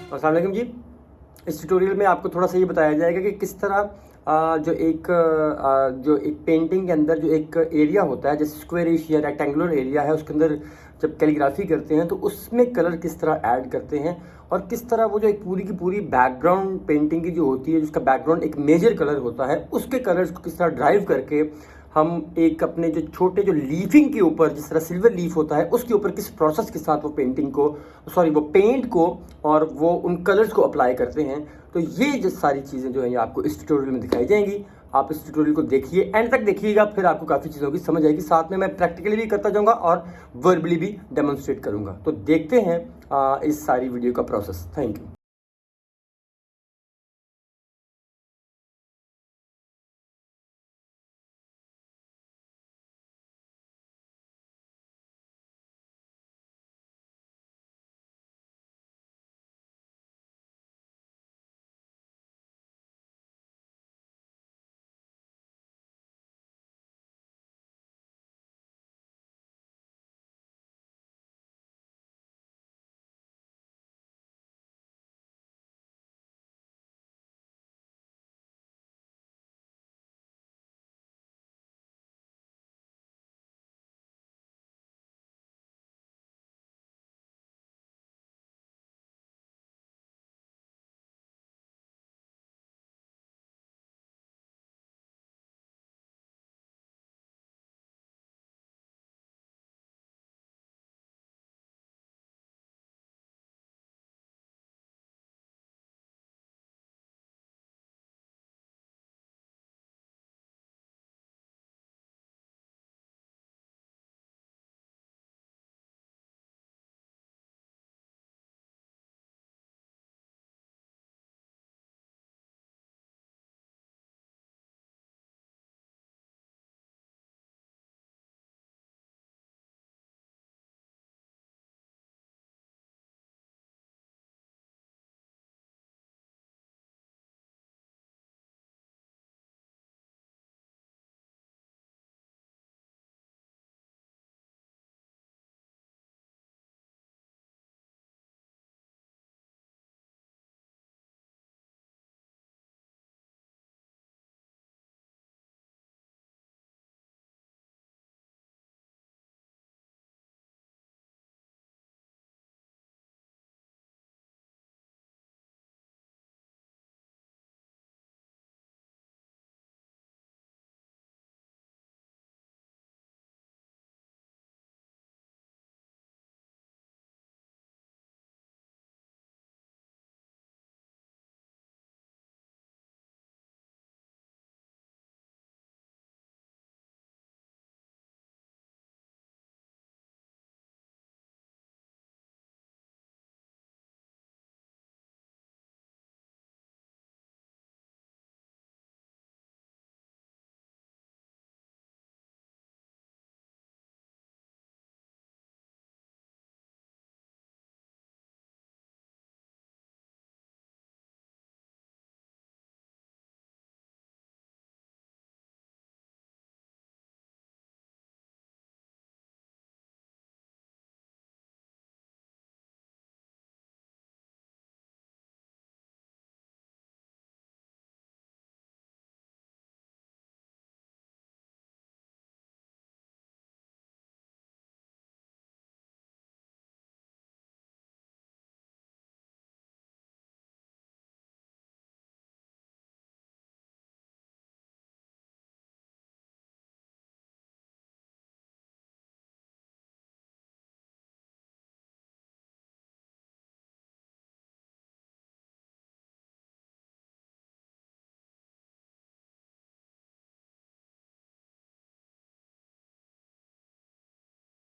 अस्सलाम वालेकुम जी। इस ट्यूटोरियल में आपको थोड़ा सा ये बताया जाएगा कि किस तरह जो एक पेंटिंग के अंदर जो एक एरिया होता है, जैसे स्क्वेरिश या रेक्टेंगुलर एरिया है, उसके अंदर जब कैलीग्राफी करते हैं तो उसमें कलर किस तरह ऐड करते हैं और किस तरह वो जो एक पूरी की पूरी बैकग्राउंड पेंटिंग की जो होती है, जिसका बैकग्राउंड एक मेजर कलर होता है, उसके कलर्स को किस तरह ड्राइव करके हम एक अपने जो छोटे जो लीफिंग के ऊपर, जिस तरह सिल्वर लीफ होता है, उसके ऊपर किस प्रोसेस के साथ वो पेंटिंग को, सॉरी, वो पेंट को और वो उन कलर्स को अप्लाई करते हैं। तो ये जो सारी चीज़ें जो हैं ये आपको इस ट्यूटोरियल में दिखाई जाएंगी। आप इस ट्यूटोरियल को देखिए, एंड तक देखिएगा, फिर आपको काफ़ी चीज़ों की समझ आएगी। साथ में मैं प्रैक्टिकली भी करता जाऊँगा और वर्बली भी डेमोन्स्ट्रेट करूँगा। तो देखते हैं इस सारी वीडियो का प्रोसेस। Thank you.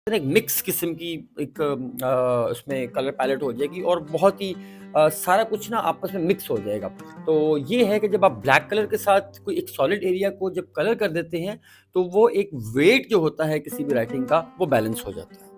एक मिक्स किस्म की एक उसमें कलर पैलेट हो जाएगी और बहुत ही सारा कुछ ना आपस में मिक्स हो जाएगा। तो ये है कि जब आप ब्लैक कलर के साथ कोई एक सॉलिड एरिया को जब कलर कर देते हैं, तो वो एक वेट जो होता है किसी भी राइटिंग का, वो बैलेंस हो जाता है।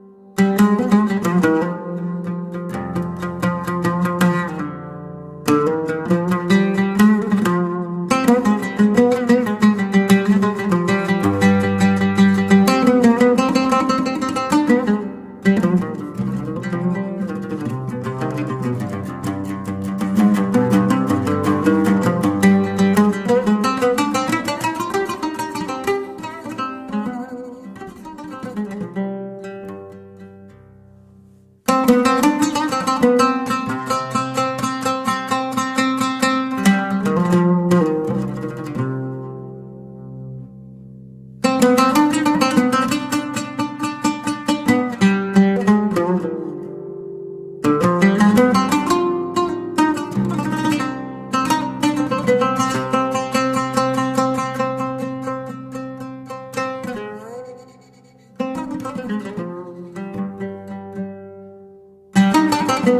अब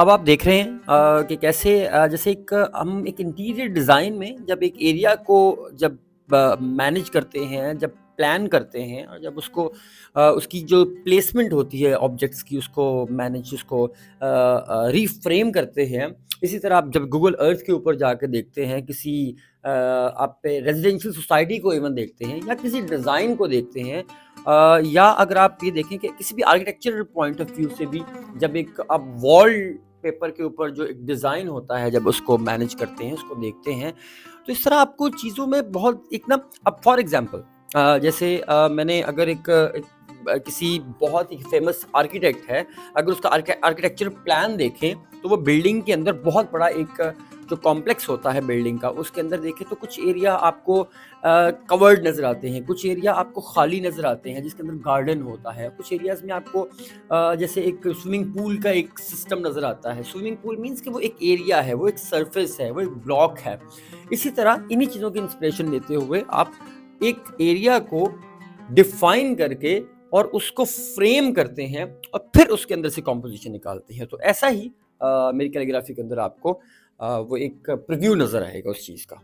आप देख रहे हैं कि कैसे जैसे हम एक इंटीरियर डिज़ाइन में जब एक एरिया को जब मैनेज करते हैं, जब प्लान करते हैं और जब उसको उसकी जो प्लेसमेंट होती है ऑब्जेक्ट्स की उसको मैनेज उसको रीफ्रेम करते हैं। इसी तरह आप जब गूगल अर्थ के ऊपर जाके देखते हैं किसी आप रेज़िडेंशियल सोसाइटी को इवन देखते हैं या किसी डिज़ाइन को देखते हैं, या अगर आप ये देखें कि किसी भी आर्किटेक्चरल पॉइंट ऑफ व्यू से भी जब एक आप वॉल पेपर के ऊपर जो एक डिज़ाइन होता है जब उसको मैनेज करते हैं, उसको देखते हैं, तो इस तरह आपको चीज़ों में बहुत एक ना, अब फॉर एग्ज़ाम्पल जैसे मैंने अगर किसी बहुत ही फ़ेमस आर्किटेक्ट है, अगर उसका आर्किटेक्चरल प्लान देखें, तो वो बिल्डिंग के अंदर बहुत बड़ा एक जो कॉम्प्लेक्स होता है बिल्डिंग का, उसके अंदर देखें तो कुछ एरिया आपको कवर्ड नज़र आते हैं, कुछ एरिया आपको खाली नज़र आते हैं जिसके अंदर गार्डन होता है, कुछ एरियाज़ में आपको जैसे एक स्विमिंग पूल का एक सिस्टम नज़र आता है। स्विमिंग पूल मीन्स कि वो एक एरिया है, वो एक सरफेस है, वो एक ब्लॉक है। इसी तरह इन्हीं चीज़ों की इंस्पिरेशन लेते हुए आप एक एरिया को डिफाइन करके और उसको फ्रेम करते हैं और फिर उसके अंदर से कॉम्पोजिशन निकालते हैं। तो ऐसा ही मेरी कैलीग्राफी के अंदर आपको वो एक प्रीव्यू नज़र आएगा उस चीज़ का।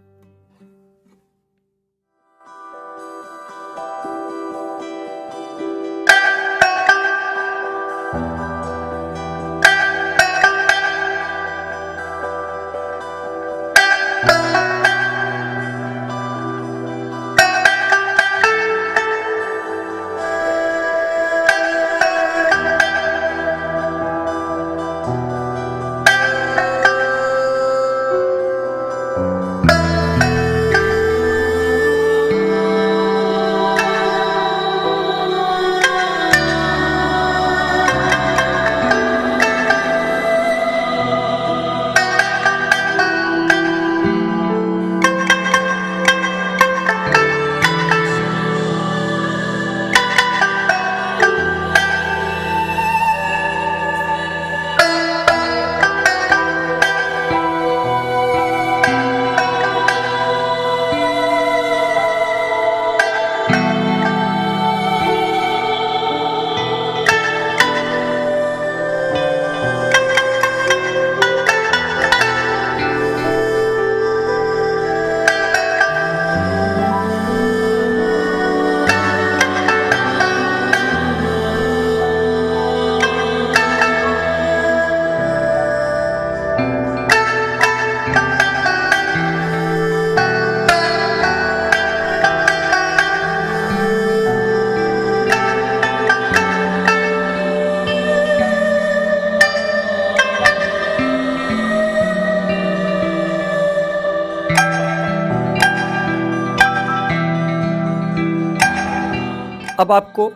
अब आपको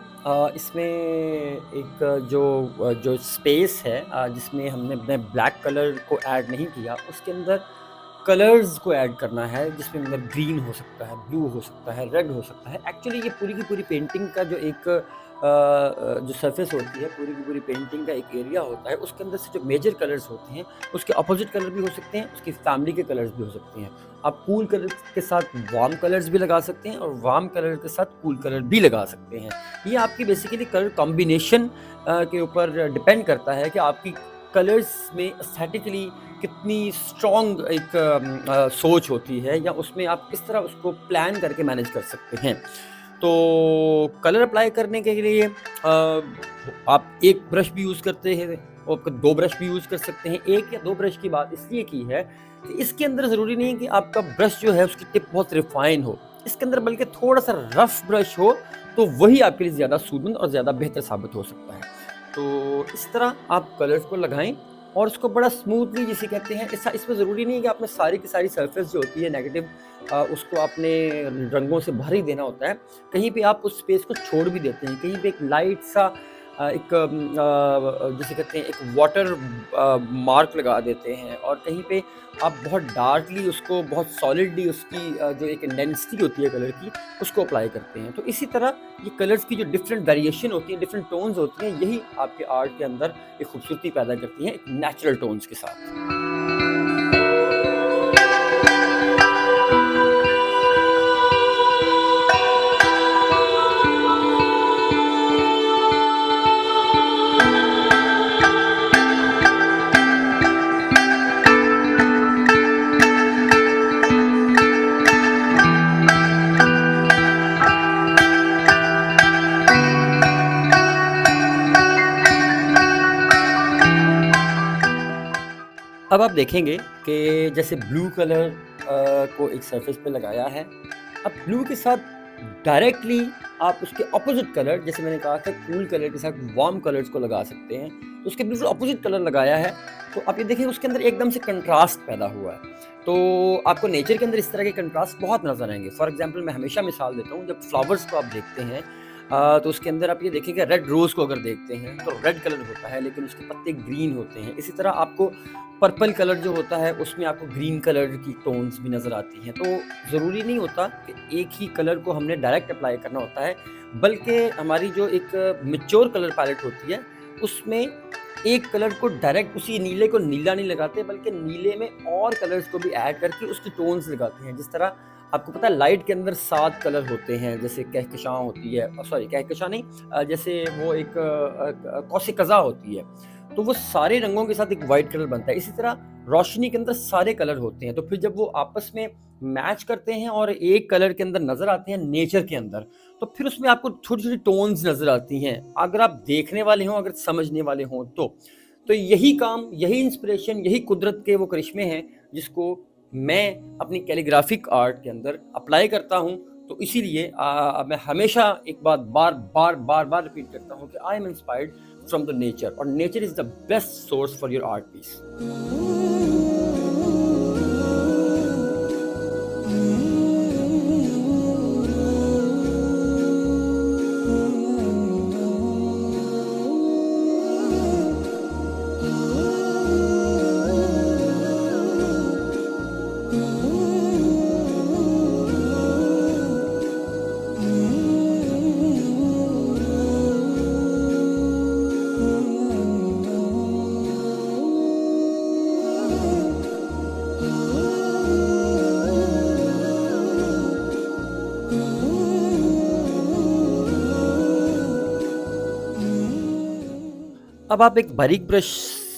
इसमें एक जो स्पेस है जिसमें हमने ब्लैक कलर को ऐड नहीं किया, उसके अंदर कलर्स को ऐड करना है जिसमें अंदर ग्रीन हो सकता है, ब्लू हो सकता है, रेड हो सकता है। एक्चुअली ये पूरी की पूरी पेंटिंग का जो एक जो सरफेस होती है, पूरी की पूरी पेंटिंग का एक एरिया होता है, उसके अंदर से जो मेजर कलर्स होते हैं, उसके अपोजिट कलर भी हो सकते हैं, उसकी फैमिली के कलर्स भी हो सकते हैं। आप कूल कलर के साथ वार्म कलर्स भी लगा सकते हैं और वार्म कलर के साथ कूल कलर भी लगा सकते हैं। ये आपकी बेसिकली कलर कॉम्बिनेशन के ऊपर डिपेंड करता है कि आपकी कलर्स में एस्थेटिकली कितनी स्ट्रॉन्ग एक सोच होती है या उसमें आप किस तरह उसको प्लान करके मैनेज कर सकते हैं। तो कलर अप्लाई करने के लिए आप एक ब्रश भी यूज़ करते हैं और आपका 2 ब्रश भी यूज़ कर सकते हैं। 1 या 2 ब्रश की बात इसलिए की है कि इसके अंदर ज़रूरी नहीं है कि आपका ब्रश जो है उसकी टिप बहुत रिफाइन हो। इसके अंदर बल्कि थोड़ा-सा रफ़ ब्रश हो तो वही आपके लिए ज़्यादा सूदमंद और ज़्यादा बेहतर साबित हो सकता है। तो इस तरह आप कलर्स को लगाएँ और उसको बड़ा स्मूथली जिसे कहते हैं, इसमें ज़रूरी नहीं है कि आपने सारी की सारी सरफेस जो होती है नेगेटिव उसको आपने रंगों से भर ही देना होता है। कहीं पे आप उस स्पेस को छोड़ भी देते हैं, कहीं पे एक लाइट सा जिसे कहते हैं एक वाटर मार्क लगा देते हैं, और कहीं पे आप बहुत डार्कली उसको, बहुत सॉलिडली उसकी जो एक इंटेंसिटी होती है कलर की, उसको अप्लाई करते हैं। तो इसी तरह ये कलर्स की जो डिफरेंट वेरिएशन होती है, डिफरेंट टोन्स होती हैं, यही आपके आर्ट के अंदर एक खूबसूरती पैदा करती हैं एक नेचुरल टोन्स के साथ। अब आप देखेंगे कि जैसे ब्लू कलर को एक सरफेस पे लगाया है, अब ब्लू के साथ डायरेक्टली आप उसके ऑपोजिट कलर, जैसे मैंने कहा था कूल कलर के साथ वार्म कलर्स को लगा सकते हैं, तो उसके बिल्कुल ऑपोजिट कलर लगाया है, तो आप ये देखें उसके अंदर एकदम से कंट्रास्ट पैदा हुआ है। तो आपको नेचर के अंदर इस तरह के कंट्रास्ट बहुत नज़र आएंगे। फॉर एग्जांपल मैं हमेशा मिसाल देता हूँ, जब फ्लावर्स को आप देखते हैं तो उसके अंदर आप ये देखेंगे, रेड रोज़ को अगर देखते हैं तो रेड कलर होता है, लेकिन उसके पत्ते ग्रीन होते हैं। इसी तरह आपको पर्पल कलर जो होता है उसमें आपको ग्रीन कलर की टोन्स भी नज़र आती हैं। तो ज़रूरी नहीं होता कि एक ही कलर को हमने डायरेक्ट अप्लाई करना होता है, बल्कि हमारी जो एक मैच्योर कलर पैलेट होती है उसमें एक कलर को डायरेक्ट उसी नीले को नीला नहीं लगाते, बल्कि नीले में और कलर्स को भी ऐड करके उसकी टोन्स लगाते हैं। जिस तरह आपको पता है लाइट के अंदर 7 कलर होते हैं, जैसे कहकशां होती है, सॉरी कहकशां नहीं, जैसे वो एक कौसिकज़ा होती है, तो वो सारे रंगों के साथ एक वाइट कलर बनता है। इसी तरह रोशनी के अंदर सारे कलर होते हैं, तो फिर जब वो आपस में मैच करते हैं और एक कलर के अंदर नज़र आते हैं नेचर के अंदर, तो फिर उसमें आपको छोटी-छोटी टोन्स नज़र आती हैं, अगर आप देखने वाले हों, अगर समझने वाले हों तो। तो यही काम, यही इंस्पिरेशन, यही कुदरत के वो करिश्मे हैं जिसको मैं अपनी कैलीग्राफिक आर्ट के अंदर अप्लाई करता हूँ। तो इसीलिए मैं हमेशा एक बात बार-बार रिपीट करता हूँ कि I am inspired from the nature, और nature is the best source for your art piece. अब आप एक बारीक ब्रश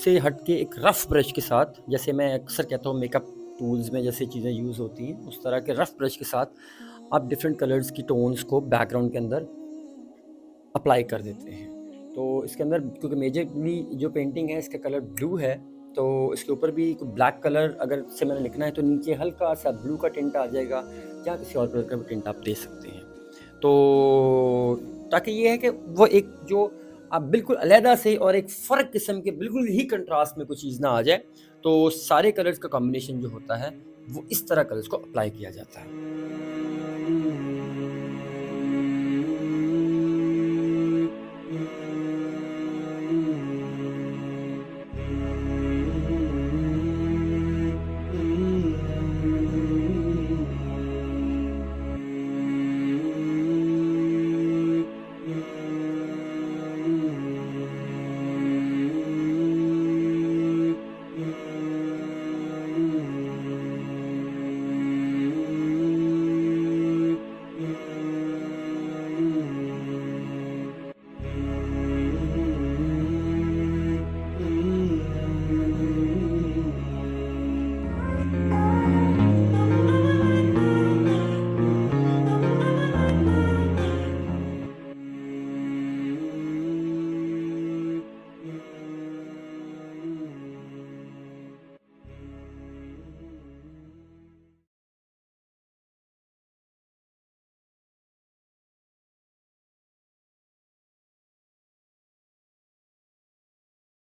से हट के एक रफ़ ब्रश के साथ, जैसे मैं अक्सर कहता हूँ मेकअप टूल्स में जैसे चीज़ें यूज़ होती हैं, उस तरह के रफ़ ब्रश के साथ आप डिफरेंट कलर्स की टोन्स को बैकग्राउंड के अंदर अप्लाई कर देते हैं। तो इसके अंदर क्योंकि मेजरली जो पेंटिंग है इसका कलर ब्लू है, तो इसके ऊपर भी कोई ब्लैक कलर अगर से मैंने लिखना है तो नीचे हल्का सा ब्लू का टिंट आ जाएगा, या किसी और कलर का भी टिंट आप दे सकते हैं। तो ताकि ये है कि वो एक जो आप बिल्कुल अलहदा से और एक फ़र्क किस्म के बिल्कुल ही कंट्रास्ट में कोई चीज़ ना आ जाए, तो सारे कलर्स का कॉम्बिनेशन जो होता है वो इस तरह कलर्स को अप्लाई किया जाता है।